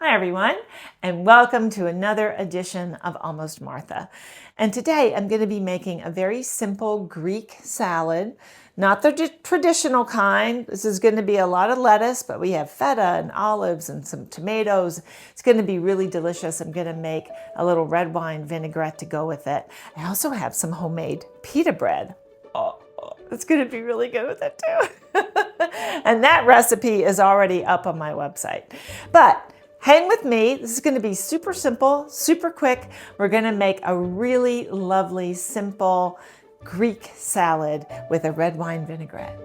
Hi everyone, and welcome to another edition of Almost Martha. And today I'm going to be making a very simple Greek salad, not the traditional kind. This is going to be a lot of lettuce, but we have feta and olives and some tomatoes. It's going to be really delicious. I'm going to make a little red wine vinaigrette to go with it. I also have some homemade pita bread. It's going to be really good with it too. And that recipe is already up on my website. But hang with me. This is going to be super simple, super quick. We're going to make a really lovely, simple Greek salad with a red wine vinaigrette.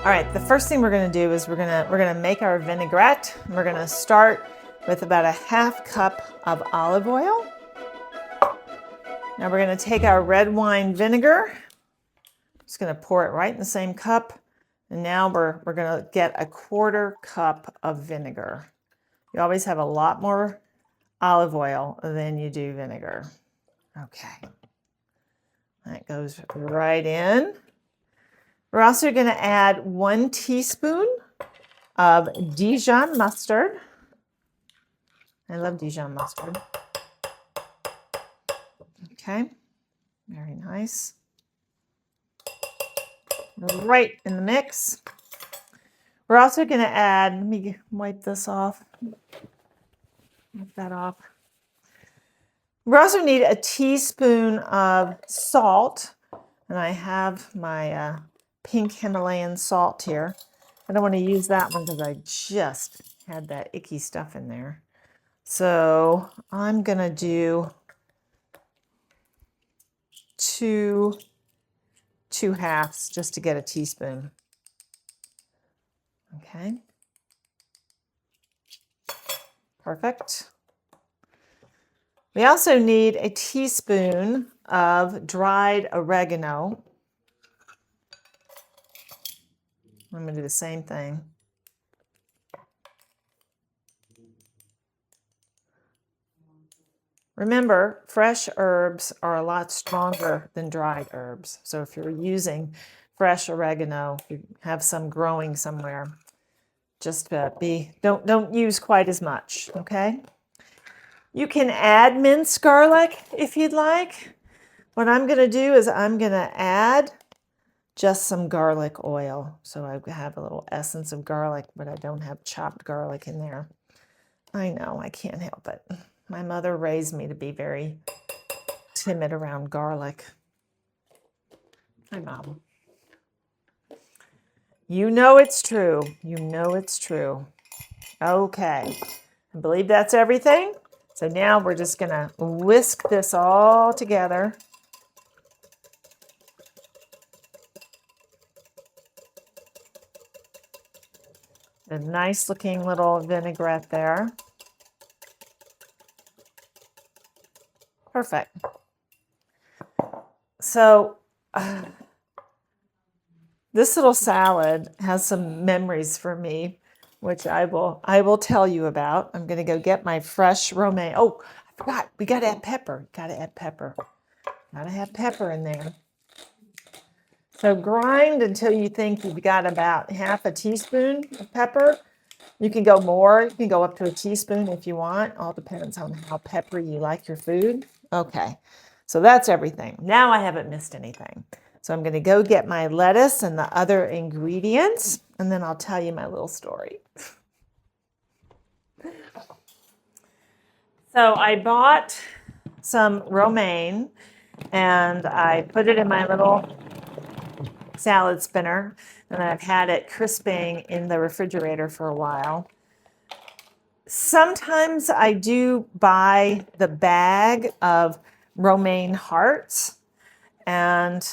All right, the first thing we're going to do is we're going to make our vinaigrette. We're going to start with about a half cup of olive oil. Now we're going to take our red wine vinegar. Just going to pour it right in the same cup. And now we're going to get a quarter cup of vinegar. You always have a lot more olive oil than you do vinegar. Okay. That goes right in. We're also going to add 1 teaspoon of Dijon mustard. I love Dijon mustard. Okay, very nice. Right in the mix. We're also going to add, let me wipe this off. Wipe that off. We also need a teaspoon of salt, and I have my pink Himalayan salt here. I don't want to use that one because I just had that icky stuff in there. So I'm going to do two halves just to get a teaspoon. Okay. Perfect. We also need a teaspoon of dried oregano. I'm going to do the same thing. Remember, fresh herbs are a lot stronger than dried herbs. So if you're using fresh oregano, you have some growing somewhere, just don't use quite as much, okay? You can add minced garlic if you'd like. What I'm going to do is I'm going to add just some garlic oil. So I have a little essence of garlic, but I don't have chopped garlic in there. I know, I can't help it. My mother raised me to be very timid around garlic. Hi, Mom. You know it's true. You know it's true. Okay, I believe that's everything. So now we're just going to whisk this all together. A nice looking little vinaigrette there. Perfect. So this little salad has some memories for me, which I will tell you about. I'm going to go get my fresh romaine. Oh, I forgot. We got to add pepper. Got to add pepper. Got to have pepper in there. So grind until you think you've got about half a teaspoon of pepper. You can go more. You can go up to a teaspoon if you want. All depends on how peppery you like your food. Okay, so that's everything. Now I haven't missed anything. So I'm going to go get my lettuce and the other ingredients, and then I'll tell you my little story. So I bought some romaine, and I put it in my little salad spinner, and I've had it crisping in the refrigerator for a while. Sometimes I do buy the bag of romaine hearts, and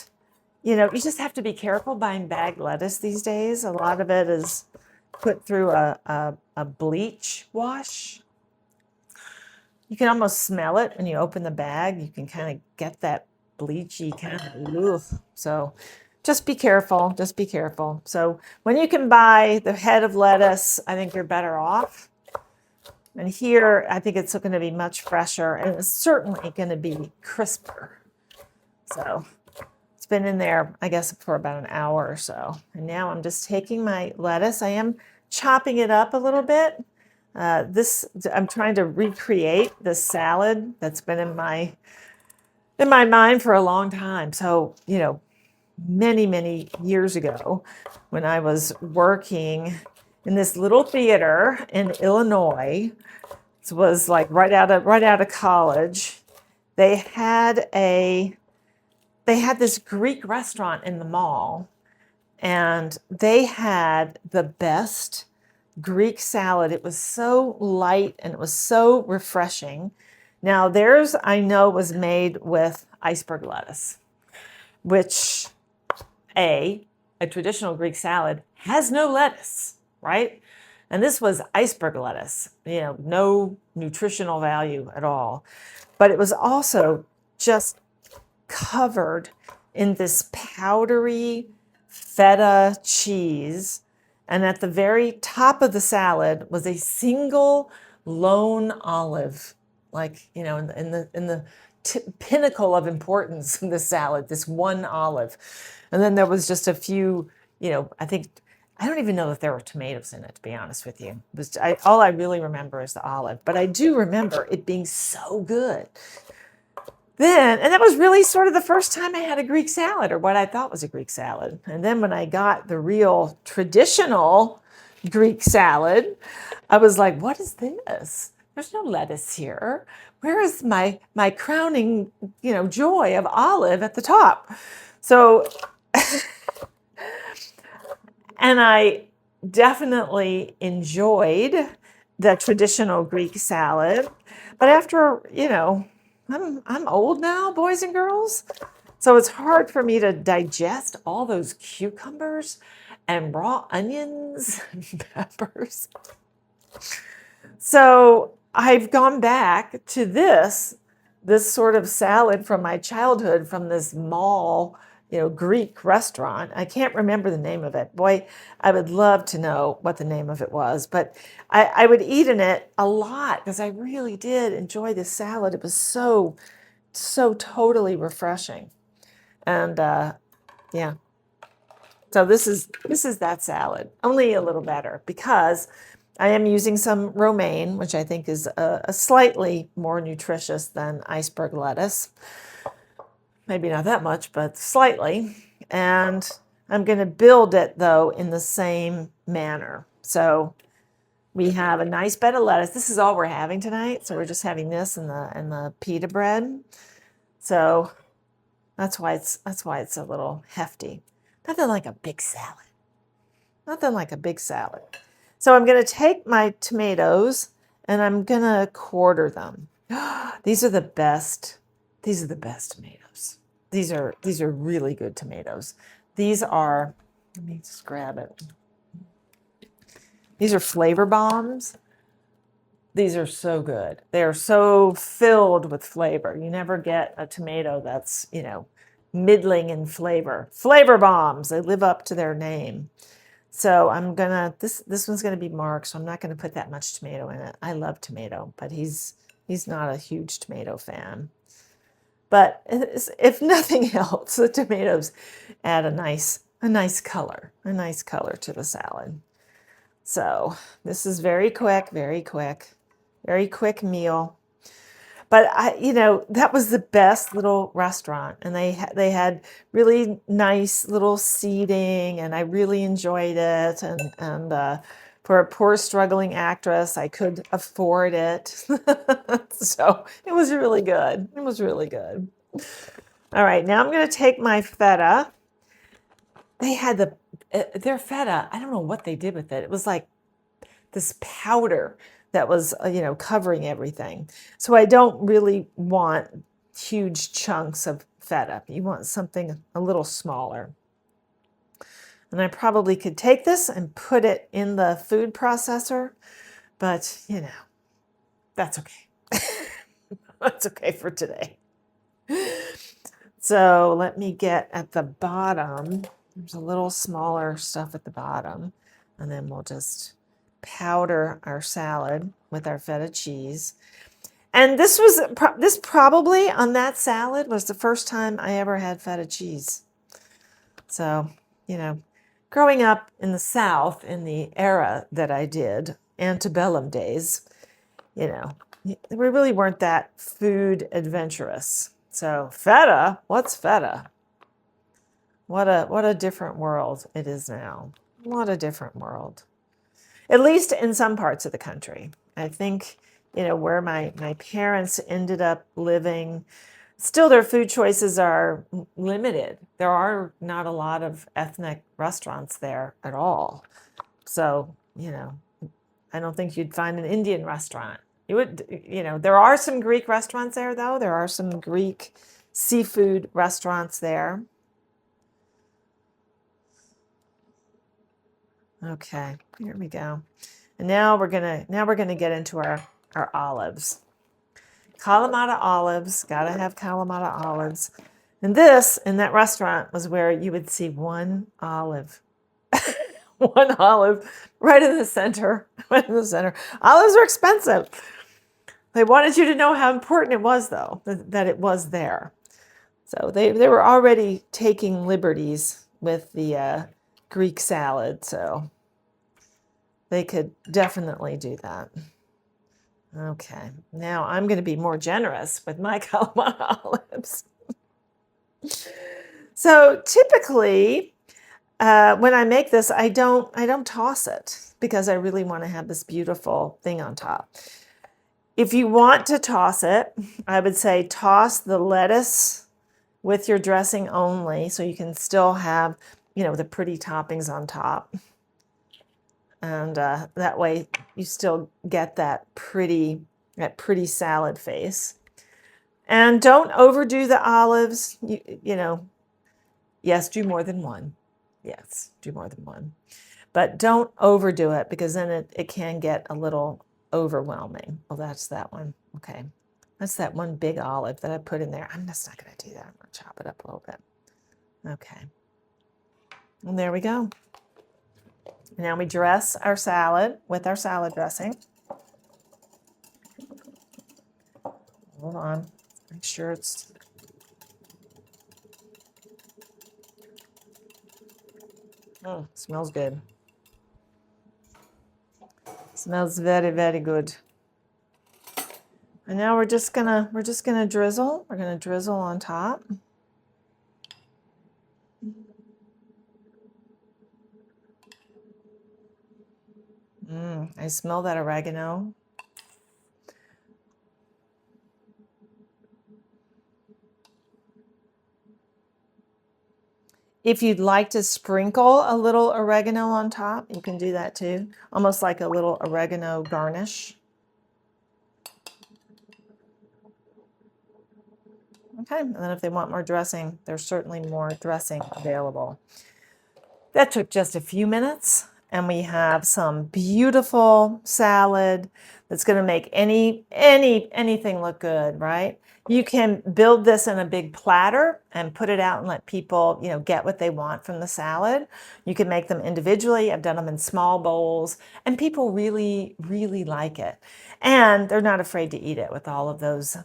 you just have to be careful buying bagged lettuce these days. A lot of it is put through a bleach wash. You can almost smell it when you open the bag. You can kind of get that bleachy kind of, so just be careful, just be careful. So when you can buy the head of lettuce, I think you're better off. And here, I think it's going to be much fresher, and it's certainly going to be crisper. So it's been in there, I guess, for about an hour or so. And now I'm just taking my lettuce. I am chopping it up a little bit. I'm trying to recreate this salad that's been in my mind for a long time. So, many, many years ago, when I was working in this little theater in Illinois, it was like right out of college. They had this Greek restaurant in the mall, and they had the best Greek salad. It was so light and it was so refreshing. Now theirs, I know, was made with iceberg lettuce, which a traditional Greek salad has no lettuce, right? And this was iceberg lettuce, no nutritional value at all. But it was also just covered in this powdery feta cheese. And at the very top of the salad was a single lone olive, like, in the pinnacle of importance in the salad, this one olive. And then there was just a few, I don't even know if there were tomatoes in it, to be honest with you. All I really remember is the olive, but I do remember it being so good. And that was really sort of the first time I had a Greek salad, or what I thought was a Greek salad. And then when I got the real traditional Greek salad, I was like, what is this? There's no lettuce here. Where is my crowning, joy of olive at the top? So, and I definitely enjoyed the traditional Greek salad. But after, I'm old now, boys and girls. So it's hard for me to digest all those cucumbers and raw onions and peppers. So I've gone back to this sort of salad from my childhood, from this mall, Greek restaurant. I can't remember the name of it. Boy, I would love to know what the name of it was. But I would eat in it a lot because I really did enjoy this salad. It was so, so totally refreshing. And yeah. So this is that salad, only a little better, because I am using some romaine, which I think is a slightly more nutritious than iceberg lettuce. Maybe not that much, but slightly. And I'm going to build it, though, in the same manner. So we have a nice bed of lettuce. This is all we're having tonight. So we're just having this and the pita bread. So that's why it's a little hefty. Nothing like a big salad. Nothing like a big salad. So I'm going to take my tomatoes and I'm going to quarter them. These are the best. These are the best tomatoes. These are really good tomatoes. These are, let me just grab it. These are flavor bombs. These are so good. They are so filled with flavor. You never get a tomato that's, middling in flavor. Flavor bombs, they live up to their name. So I'm gonna, this one's gonna be Mark, so I'm not gonna put that much tomato in it. I love tomato, but he's not a huge tomato fan. But if nothing else, the tomatoes add a nice color to the salad. So this is very quick meal. But that was the best little restaurant, and they had really nice little seating, and I really enjoyed it. And for a poor struggling actress, I could afford it, so it was really good. It was really good. All right, now I'm going to take my feta. They had their feta. I don't know what they did with it. It was like this powder that was, covering everything. So I don't really want huge chunks of feta. You want something a little smaller. And I probably could take this and put it in the food processor, but that's okay. That's okay for today. So let me get at the bottom. There's a little smaller stuff at the bottom, and then we'll just powder our salad with our feta cheese. And this probably on that salad was the first time I ever had feta cheese. So, growing up in the South in the era that I did, antebellum days, we really weren't that food adventurous. So feta, what's feta? What a different world it is now. What a different world. At least in some parts of the country. I think, where my parents ended up living, still their food choices are limited. There are not a lot of ethnic restaurants there at all. So, I don't think you'd find an Indian restaurant. You would, there are some Greek restaurants there, though. There are some Greek seafood restaurants there. Okay, here we go. And now we're gonna get into our olives. Kalamata olives, gotta have Kalamata olives. And this, in that restaurant, was where you would see one olive. One olive right in the center. Right in the center. Olives are expensive. They wanted you to know how important it was, though, that it was there. So they were already taking liberties with the Greek salad, so they could definitely do that. Okay, now I'm going to be more generous with my Kalamata olives. So typically, when I make this, I don't toss it because I really want to have this beautiful thing on top. If you want to toss it, I would say toss the lettuce with your dressing only, so you can still have, the pretty toppings on top. And that way you still get that pretty salad face. And don't overdo the olives. Yes, do more than one. Yes, do more than one. But don't overdo it, because then it can get a little overwhelming. Well, that's that one. Okay. That's that one big olive that I put in there. I'm just not going to do that. I'm going to chop it up a little bit. Okay. And there we go. Now we dress our salad with our salad dressing. Hold on. Make sure it's... Oh, smells good. Smells very, very good. And now we're just gonna drizzle. We're gonna drizzle on top. I smell that oregano. If you'd like to sprinkle a little oregano on top, you can do that too. Almost like a little oregano garnish. Okay, and then if they want more dressing, there's certainly more dressing available. That took just a few minutes, and we have some beautiful salad that's going to make anything look good, right? You can build this in a big platter and put it out and let people, get what they want from the salad. You can make them individually. I've done them in small bowls, and people really, really like it. And they're not afraid to eat it with all of those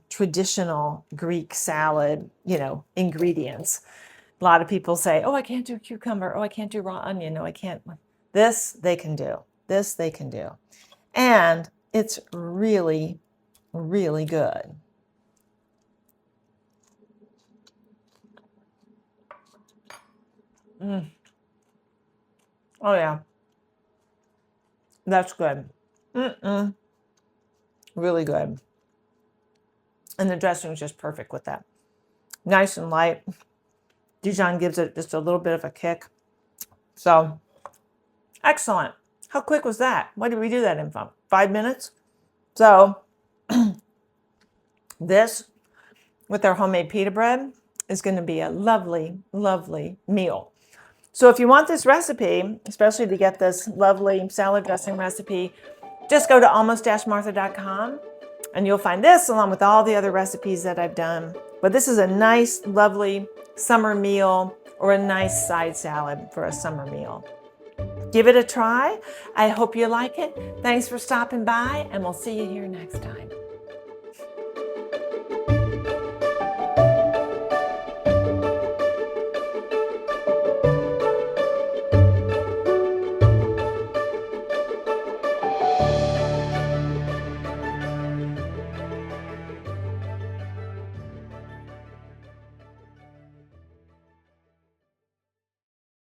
traditional Greek salad, ingredients. A lot of people say, oh, I can't do cucumber. Oh, I can't do raw onion. No, I can't. This they can do. This they can do. And it's really, really good. Oh, yeah. That's good. Really good. And the dressing is just perfect with that. Nice and light. Dijon gives it just a little bit of a kick. So, excellent. How quick was that? Why did we do that in 5 minutes. So this with our homemade pita bread is going to be a lovely, lovely meal. So if you want this recipe, especially to get this lovely salad dressing recipe, just go to almost-martha.com and you'll find this along with all the other recipes that I've done. But this is a nice, lovely summer meal or a nice side salad for a summer meal. Give it a try. I hope you like it. Thanks for stopping by, and we'll see you here next time.